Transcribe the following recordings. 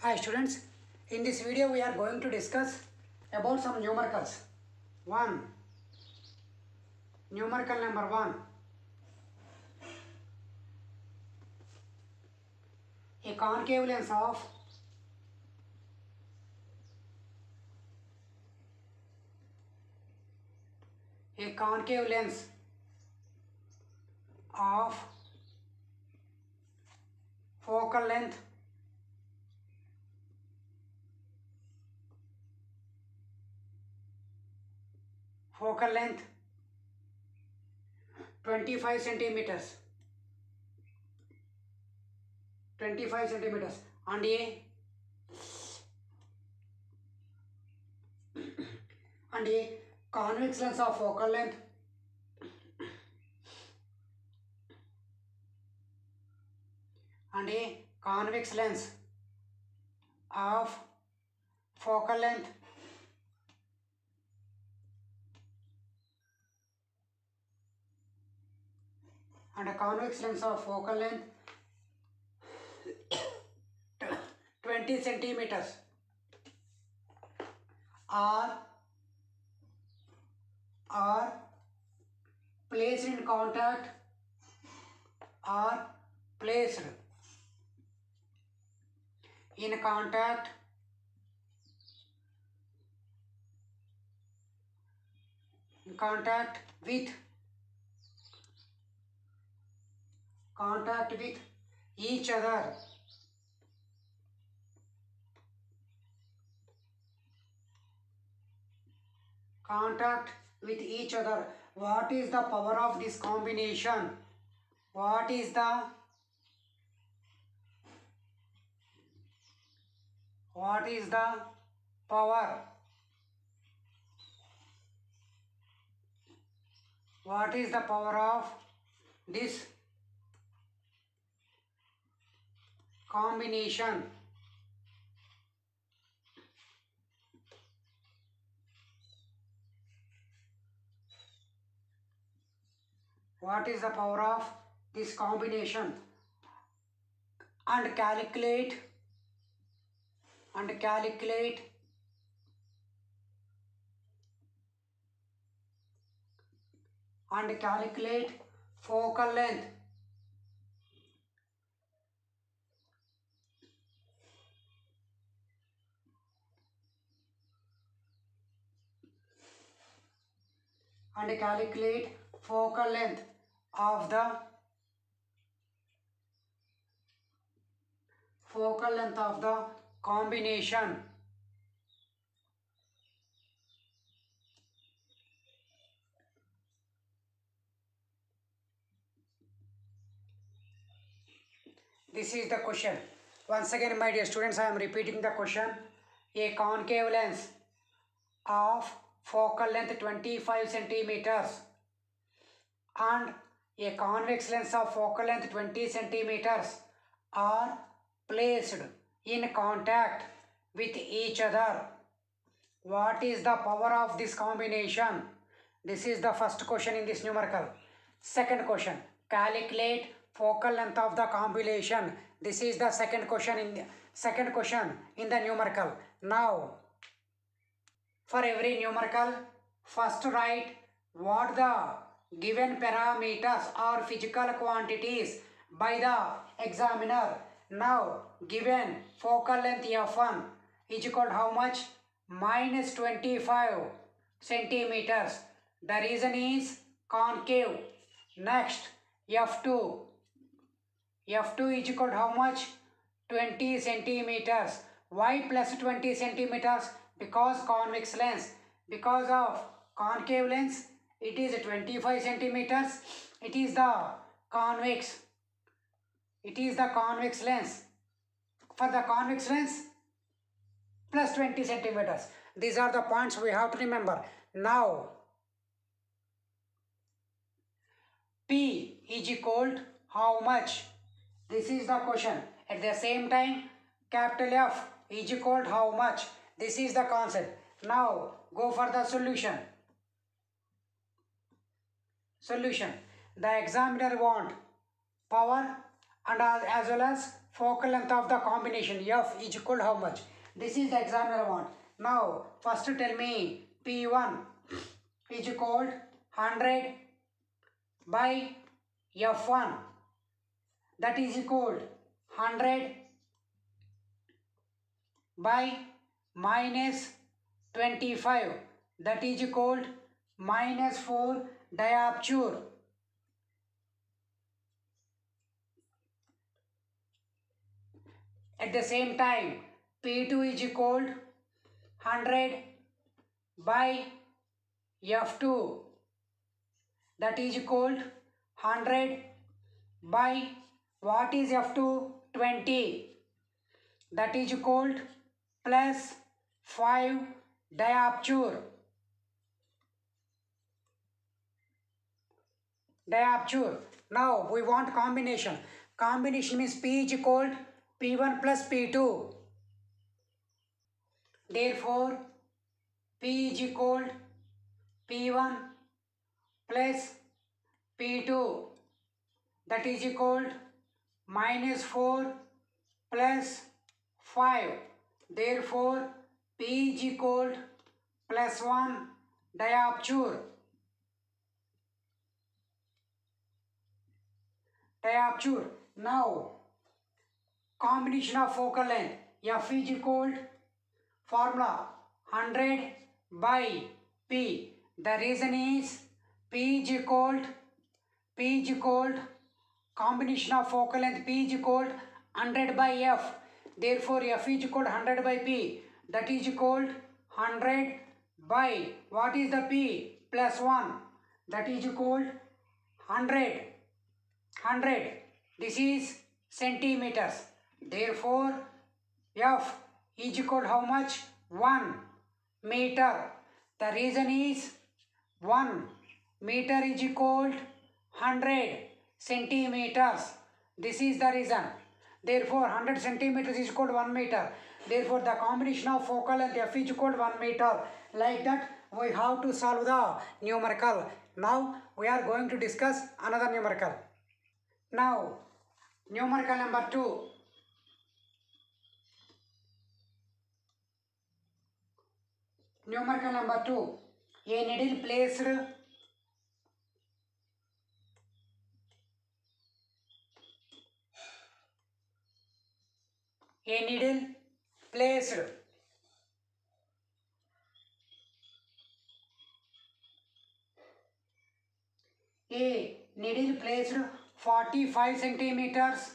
Hi students, in this video we are going to discuss about some numericals. 1. Numerical number 1. A concave lens of focal length 25 centimeters and a convex lens of focal length and a convex lens of focal length and a convex lens of focal length 20 centimeters are placed in contact with each other What is the power of this combination? What is the power? What is the power of this combination? What is the power of this combination? And calculate focal length. And calculate focal length of the combination. This is the question. Once again, my dear students, I am repeating the question. A concave lens of focal length 25 centimeters and a convex lens of focal length 20 centimeters are placed in contact with each other. What is the power of this combination? This is the first question in this numerical. Second question, calculate focal length of the combination. This is the second question in the numerical. Now, for every numerical, first write what the given parameters or physical quantities by the examiner. Now, given focal length f1 is equal to how much? Minus 25 centimeters. The reason is concave. Next, f2 is equal to how much? 20 centimeters. Why plus 20 centimeters? Because convex lens. Because of concave lens, it is 25 centimeters. It is the convex lens. For the convex lens, plus 20 centimeters. These are the points we have to remember. Now, P is equal to how much? This is the question. At the same time, capital F is equal to how much? This is the concept. Now, go for the solution. The examiner want power and as well as focal length of the combination f is equal to how much. This is the examiner want. Now first tell me P1 is equal 100 by F1, that is equal 100 by minus 25, that is equal minus 4 diopture. At the same time, P2 is equal 100 by F2, that is equal 100 by what is F2? 20, that is equal plus 5 diopture. Now we want combination. Combination means P is equal P1 plus P2. Therefore, P is equal P1 plus P2, that is equal minus 4 plus 5. Therefore, P is equal plus 1 diopture. Now, combination of focal length. F is equal formula 100 by P. The reason is P is equal combination of focal length P is equal 100 by F. Therefore, F is equal 100 by P. That is equal 100 by what is the P? Plus 1. That is equal 100. This is centimeters. Therefore, F is equal how much? 1 meter. The reason is 1 meter is equal 100 centimeters. This is the reason. Therefore, 100 centimeters is equal to 1 meter. Therefore, the combination of focal length F is equal to 1 meter. Like that, we have to solve the numerical. Now, we are going to discuss another numerical. Now, numerical number 2. Numerical number 2. A needle placed a needle placed 45 centimeters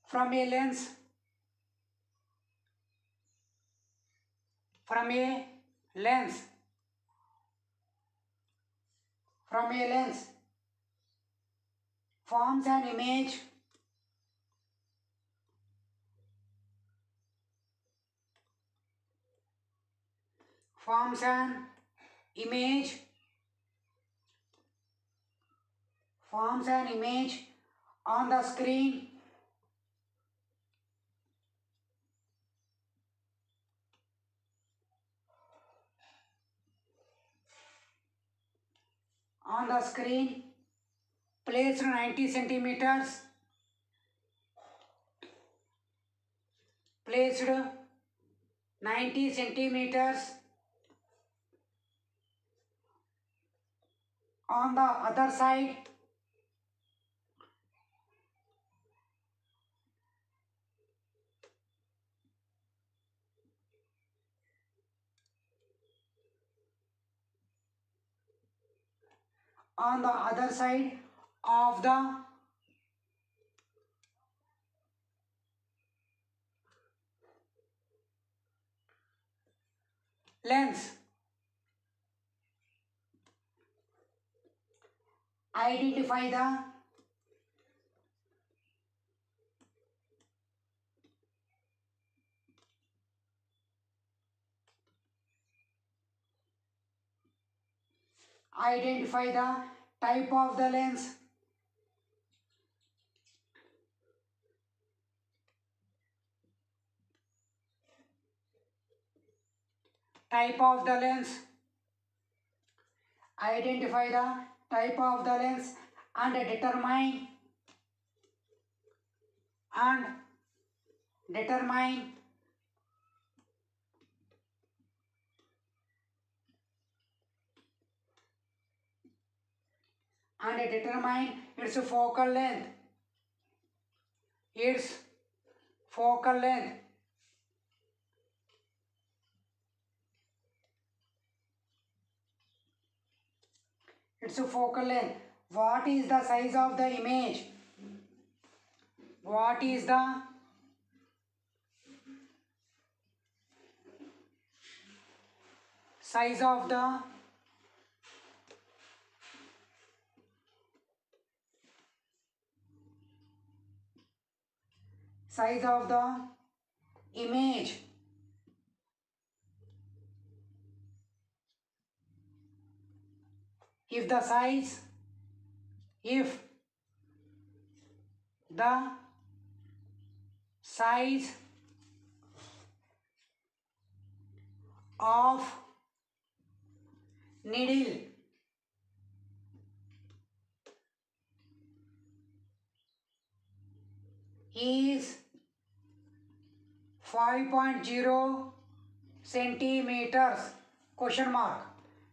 from a lens forms an image on the screen placed 90 centimeters on the other side of the lens. Identify the type of the lens. Identify the type of the lens and determine and determine its focal length. Its focal length. Its focal length. What is the size of the image? What is the size of the image? If the size of needle is 5.0 centimeters, question mark.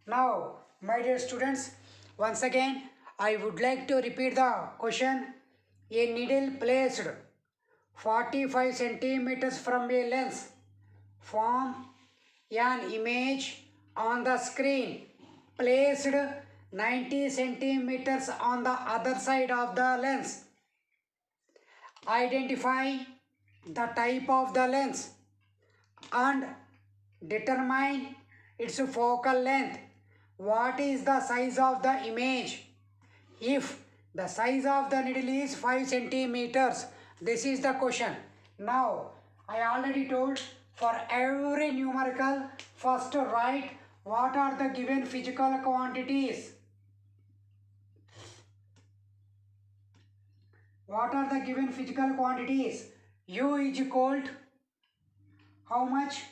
Now, my dear students, once again, I would like to repeat the question. A needle placed 45 centimeters from a lens form an image on the screen placed 90 centimeters on the other side of the lens. Identify the type of the lens and determine its focal length. What is the size of the image? If the size of the needle is 5 centimeters, this is the question. Now, I already told, for every numerical, first write what are the given physical quantities. What are the given physical quantities? U is equal to how much?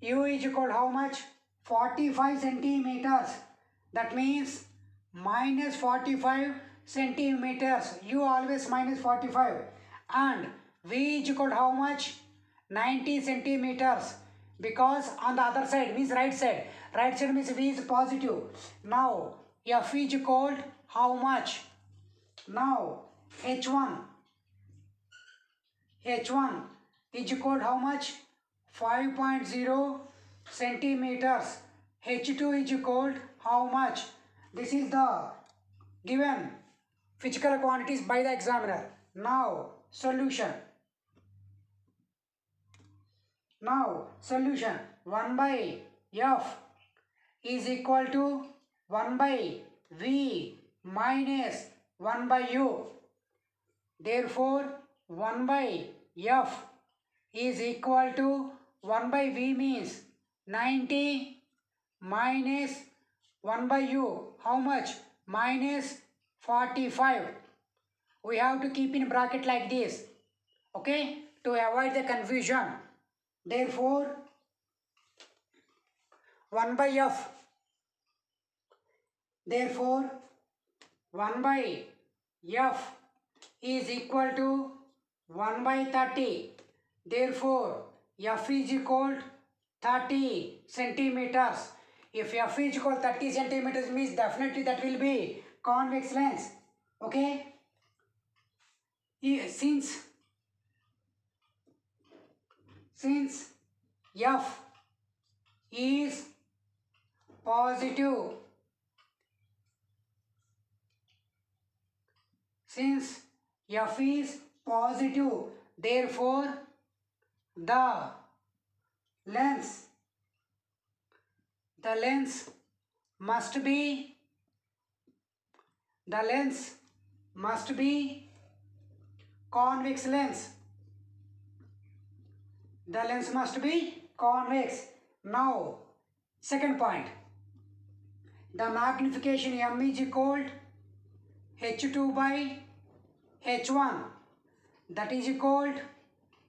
U is equal to how much? 45 centimeters. That means minus 45 centimeters. U always minus 45. And V is equal to how much? 90 centimeters. Because on the other side means right side. Right side means V is positive. Now F is equal to how much? Now H1 is equal to how much? 5.0 centimeters. H2 is equal to how much? This is the given physical quantities by the examiner. Now solution. 1 by F is equal to 1 by V minus 1 by U. Therefore 1 by F is equal to 1 by V means 90 minus 1 by U. How much? Minus 45. We have to keep in bracket like this. Okay? To avoid the confusion. Therefore 1 by F. Therefore 1 by F is equal to 1 by 30. Therefore F is equal to 30 centimeters. If F is equal to 30 centimeters means definitely that will be convex lens. Okay? Since F is positive, therefore the lens must be convex lens. The lens must be convex. Now, second point. The magnification M is equal to H2 by H1. That is equal to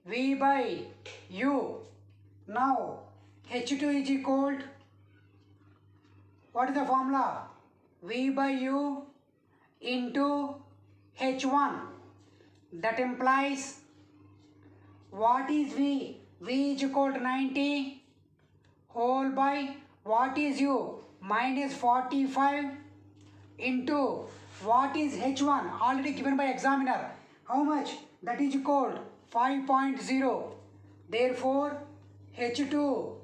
V by U. Now H2 is equal to, what is the formula? V by U into H1. That implies, what is V? V is equal to 90 whole by, what is U? Minus 45 into, what is H1? Already given by examiner. How much? That is equal to 5.0. Therefore, H2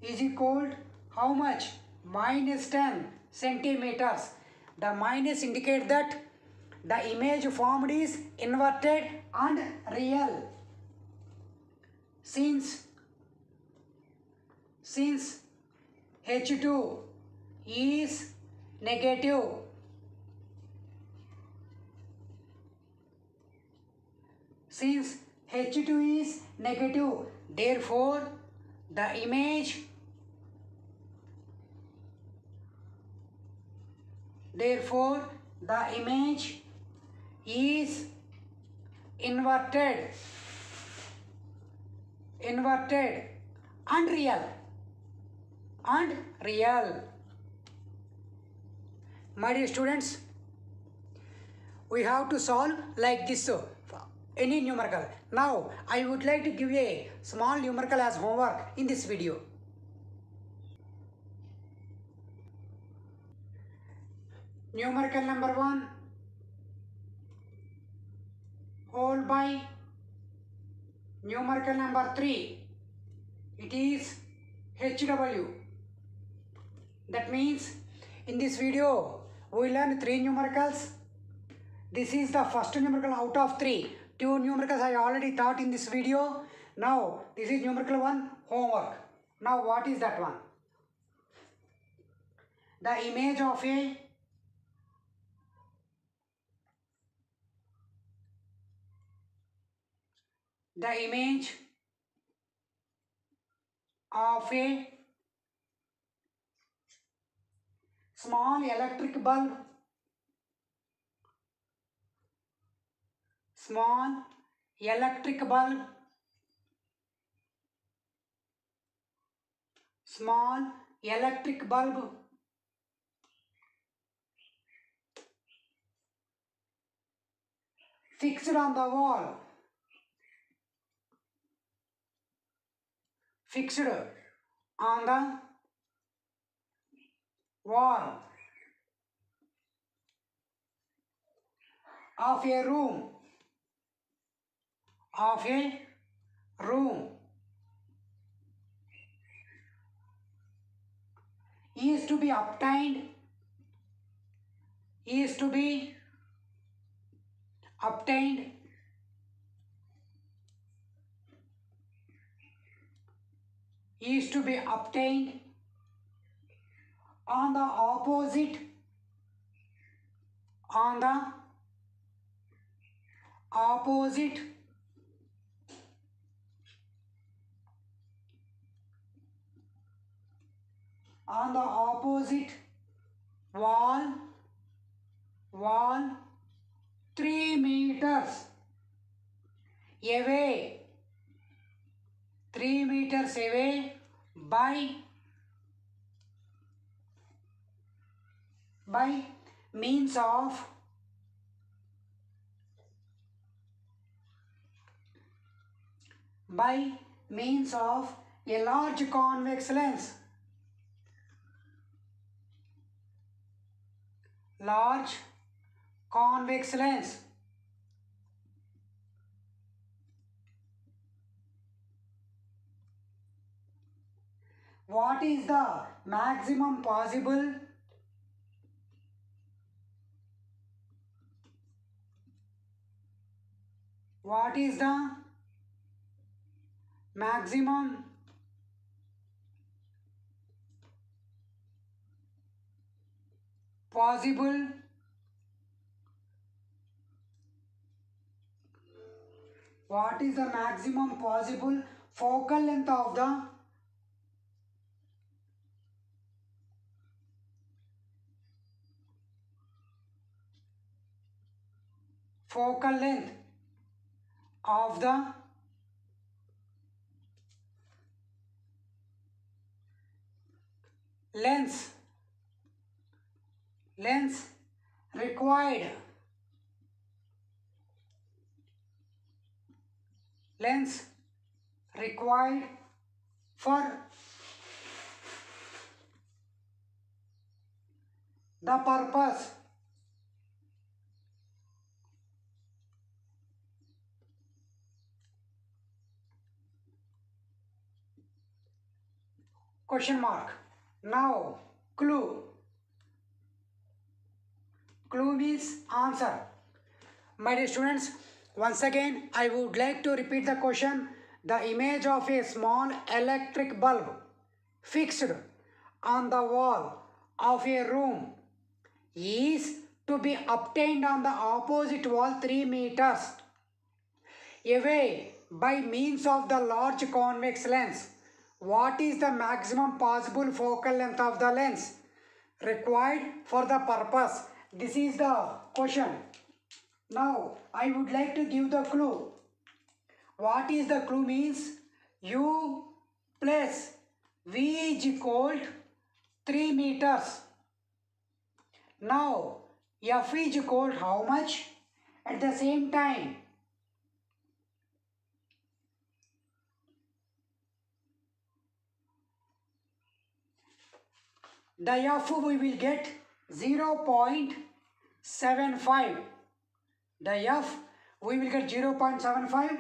is equal to how much? Minus 10 centimeters. The minus indicates that the image formed is inverted and real. Since H2 is negative, since H2 is negative, therefore the image is inverted and real. My dear students, we have to solve like this any numerical. Now I would like to give a small numerical as homework in this video. Numerical number 1 whole by numerical number 3. It is HW. That means in this video we learn 3 numericals. This is the first numerical out of 3. 2 numericals I already taught in this video. Now this is numerical 1 homework. Now what is that one? The image of a small electric bulb fixed on the wall. Of a room is to be obtained on the opposite wall 3 meters away. 3 meters away by means of a large convex lens. What is the maximum possible focal length of the length required length required for the purpose question mark. Now clue means answer. My dear students, once again I would like to repeat the question. The image of a small electric bulb fixed on the wall of a room is to be obtained on the opposite wall 3 meters away by means of the large convex lens. What is the maximum possible focal length of the lens required for the purpose? This is the question. Now I would like to give the clue. What is the clue means? U plus V is equal 3 meters. Now F is equal how much? At the same time, the F we will get 0.75. The F we will get 0.75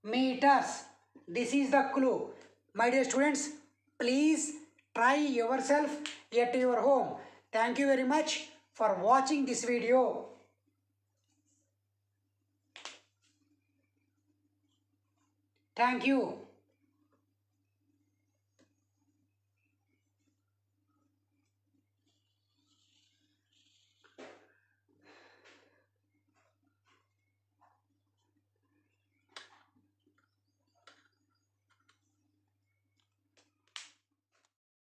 meters. This is the clue. My dear students, please try yourself at your home. Thank you very much for watching this video. Thank you.